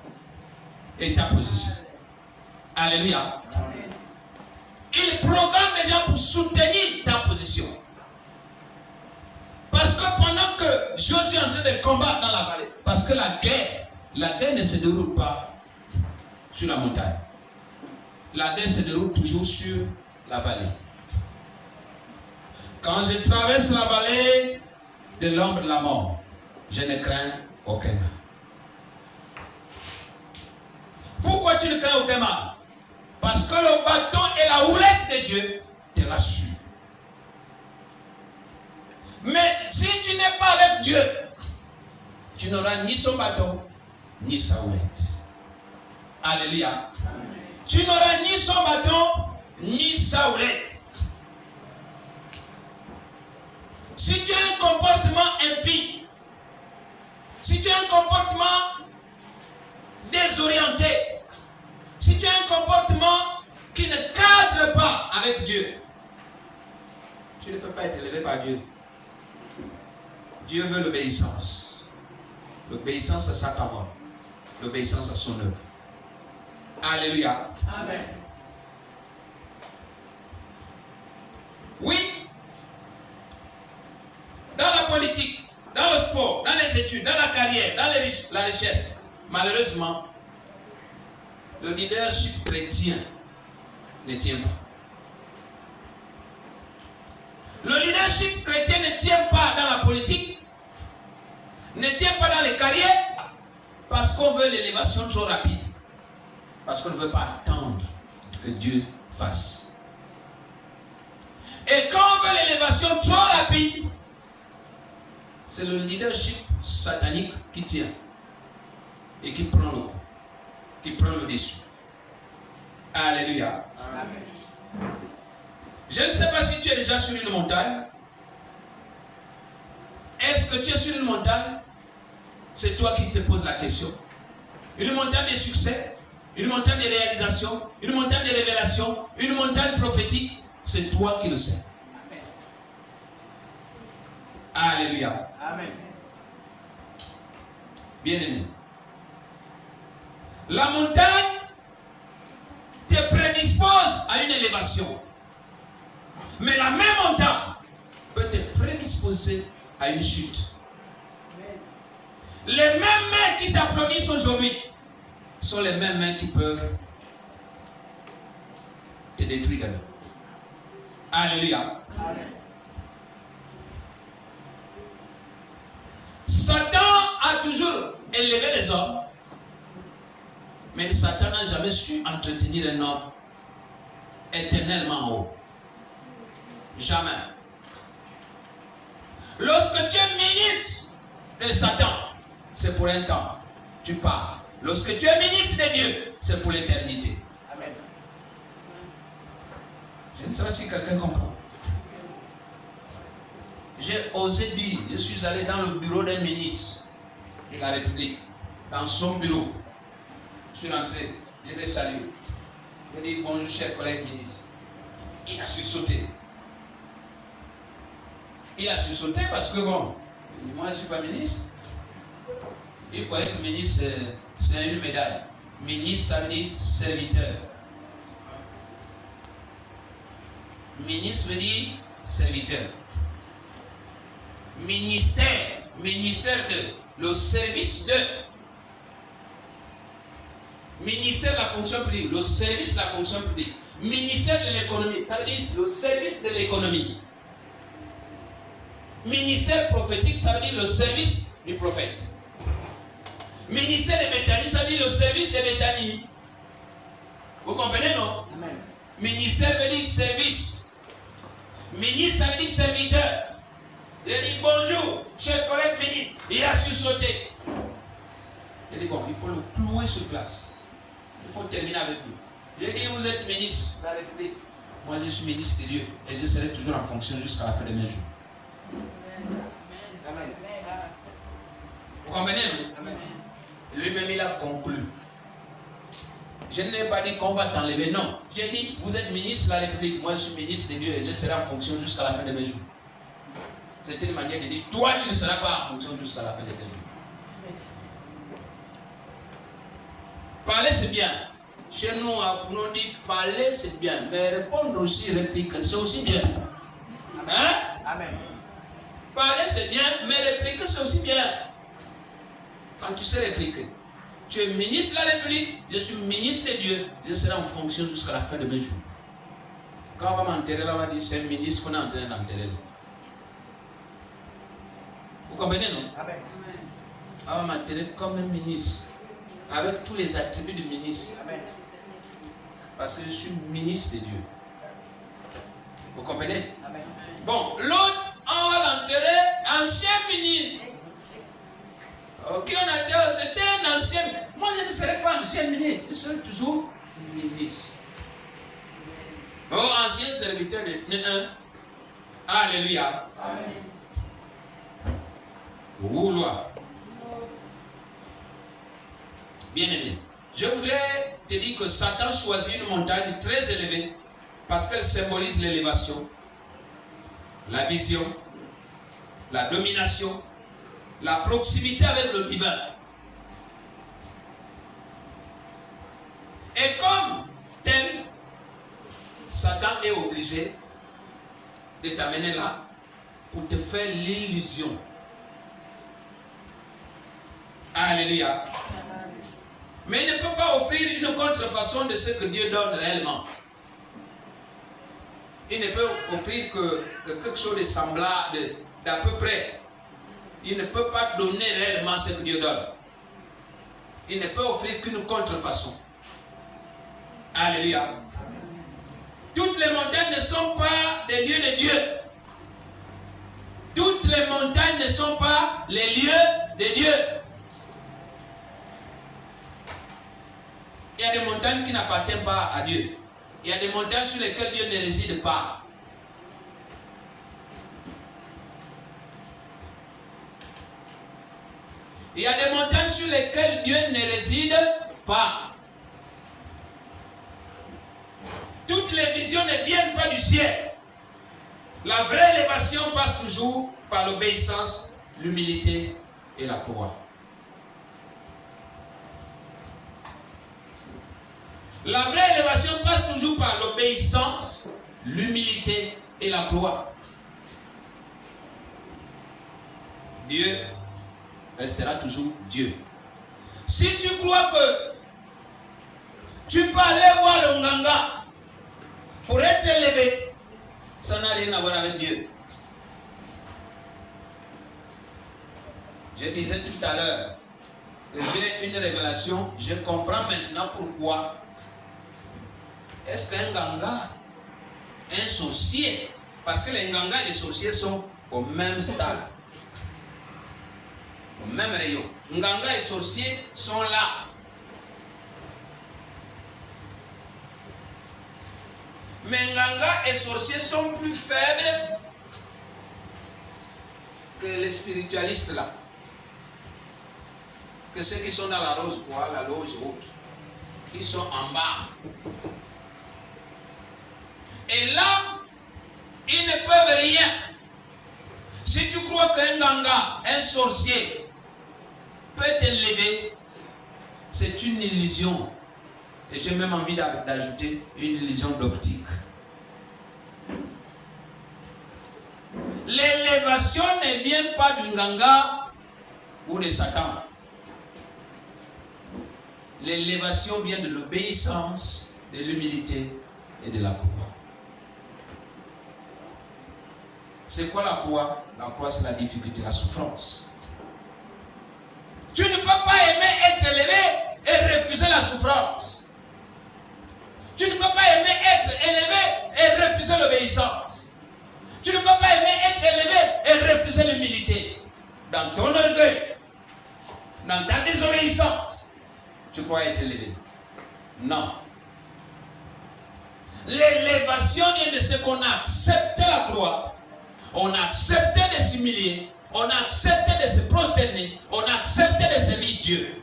et ta position. Alléluia. Il programme les gens pour soutenir ta position. Parce que pendant que Josué est en train de combattre dans la vallée, parce que la guerre ne se déroule pas sur la montagne. La guerre se déroule toujours sur la vallée. Quand je traverse la vallée de l'ombre de la mort, je ne crains aucun mal. Pourquoi tu ne crains aucun mal? Parce que le bâton et la houlette de Dieu te rassurent. Mais si tu n'es pas avec Dieu, tu n'auras ni son bâton, ni sa houlette. Alléluia. Tu n'auras ni son bâton, ni sa houlette. Si tu as un comportement impie, si tu as un comportement désorienté, si tu as un comportement qui ne cadre pas avec Dieu, tu ne peux pas être élevé par Dieu. Dieu veut l'obéissance. L'obéissance à sa parole. L'obéissance à son œuvre. Alléluia. Amen. Oui. Dans la politique, dans le sport, dans les études, dans la carrière, dans la richesse, malheureusement, le leadership chrétien ne tient pas. Le leadership chrétien ne tient pas dans la politique, ne tient pas dans les carrières, parce qu'on veut l'élévation trop rapide. Parce qu'on ne veut pas attendre que Dieu fasse. Et quand on veut l'élévation trop rapide, c'est le leadership satanique qui tient et qui prend le coup, qui prend le dessus. Alléluia. Amen. Je ne sais pas si tu es déjà sur une montagne. Est-ce que tu es sur une montagne? C'est toi qui te poses la question. Une montagne de succès, une montagne de réalisation, une montagne de révélation, une montagne prophétique. C'est toi qui le sais. Amen. Alléluia. Amen. Bien-aimé. La montagne te prédispose à une élévation. Mais la même montagne peut te prédisposer à une chute. Les mêmes mains qui t'applaudissent aujourd'hui sont les mêmes mains qui peuvent te détruire demain. Alléluia. Amen. Satan a toujours élevé les hommes, mais Satan n'a jamais su entretenir un homme éternellement haut. Jamais. Lorsque tu es ministre de Satan, c'est pour un temps. Tu pars. Lorsque tu es ministre de Dieu, c'est pour l'éternité. Amen. Je ne sais pas si quelqu'un comprend. J'ai osé dire, je suis allé dans le bureau d'un ministre de la République, dans son bureau. Je suis rentré, je l'ai salué. J'ai dit bonjour cher collègue ministre. Il a sursauté. Il a sursauté parce que bon, moi je ne suis pas ministre. Il croyait que ministre c'est une médaille. Ministre ça veut dire serviteur. Ministre veut dire serviteur. Ministère de, le service de. Ministère de la fonction publique, le service de la fonction publique. Ministère de l'économie, ça veut dire le service de l'économie. Ministère prophétique, ça veut dire le service du prophète. Ministère de Béthanie, ça veut dire le service de Béthanie. Vous comprenez, non? Amen. Ministère veut dire service. Ministre, ça veut dire serviteur. Il a dit bonjour, cher collègue ministre. Il a sursauté. Il a dit bon, il faut le clouer sur place. Il faut terminer avec lui. Il a dit vous êtes ministre de la République. Moi je suis ministre de Dieu et je serai toujours en fonction jusqu'à la fin de mes jours. Amen. Vous comprenez? Amen. Lui-même il a conclu. Je n'ai pas dit qu'on va t'enlever, non. J'ai dit vous êtes ministre de la République. Moi je suis ministre de Dieu et je serai en fonction jusqu'à la fin de mes jours. C'était une manière de dire, toi tu ne seras pas en fonction jusqu'à la fin de tes jours. Parler c'est bien. Chez nous, on dit parler c'est bien. Mais répondre aussi, répliquer, c'est aussi bien. Hein? Amen. Parler c'est bien, mais répliquer c'est aussi bien. Quand tu sais répliquer, tu es ministre de la République, je suis ministre de Dieu, je serai en fonction jusqu'à la fin de mes jours. Quand on va m'enterrer là, on va dire c'est un ministre qu'on est en train d'enterrer. Vous comprenez, non? Amen. On va m'enterrer comme un ministre, avec tous les attributs du ministre. Amen. Parce que je suis ministre de Dieu. Vous comprenez? Amen. Bon, l'autre, on va l'enterrer, ancien ministre. Ok, on a dit, c'était un ancien. Moi, je ne serai pas ancien ministre, je serai toujours ministre. Oh, ancien serviteur de un. Alléluia. Amen. Loi. Bien-aimé, je voudrais te dire que Satan choisit une montagne très élevée parce qu'elle symbolise l'élévation, la vision, la domination, la proximité avec le divin. Et comme tel, Satan est obligé de t'amener là pour te faire l'illusion. Alléluia. Mais il ne peut pas offrir une contrefaçon de ce que Dieu donne réellement. Il ne peut offrir que quelque chose de semblable, d'à peu près. Il ne peut pas donner réellement ce que Dieu donne. Il ne peut offrir qu'une contrefaçon. Alléluia. Toutes les montagnes ne sont pas des lieux de Dieu. Toutes les montagnes ne sont pas les lieux de Dieu. Il y a des montagnes qui n'appartiennent pas à Dieu. Il y a des montagnes sur lesquelles Dieu ne réside pas. Il y a des montagnes sur lesquelles Dieu ne réside pas. Toutes les visions ne viennent pas du ciel. La vraie élévation passe toujours par l'obéissance, l'humilité et la croix. La vraie élévation passe toujours par l'obéissance, l'humilité et la croix. Dieu restera toujours Dieu. Si tu crois que tu peux aller voir le Nganga pour être élevé, ça n'a rien à voir avec Dieu. Je disais tout à l'heure que j'ai une révélation, je comprends maintenant pourquoi est-ce qu'un Nganga, un sorcier, parce que les Ngangas et les sorciers sont au même stade, au même rayon. Nganga et sorciers sont là. Mais Nganga et sorciers sont plus faibles que les spiritualistes là. Que ceux qui sont dans la rose, quoi, la loge et autres. Ils sont en bas. Et là, ils ne peuvent rien. Si tu crois qu'un Nganga, un sorcier, peut t'élever, c'est une illusion. Et j'ai même envie d'ajouter une illusion d'optique. L'élévation ne vient pas du Nganga ou de Satan. L'élévation vient de l'obéissance, de l'humilité et de la croix. C'est quoi la croix? La croix, c'est la difficulté, la souffrance. Tu ne peux pas aimer être élevé et refuser la souffrance. Tu ne peux pas aimer être élevé et refuser l'obéissance. Tu ne peux pas aimer être élevé et refuser l'humilité. Dans ton orgueil, dans ta désobéissance, tu crois être élevé. Non. L'élévation vient de ce qu'on a accepté la croix. On a accepté de s'humilier, on a accepté de se prosterner, on a accepté de servir Dieu.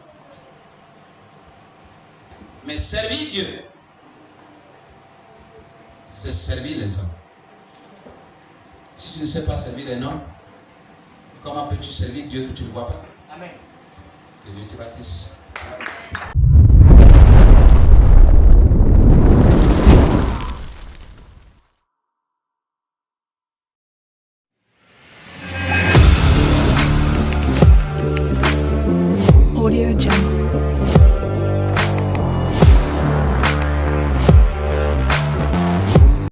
Mais servir Dieu, c'est servir les hommes. Si tu ne sais pas servir les hommes, comment peux-tu servir Dieu que tu ne vois pas? Amen. Que Dieu te baptise.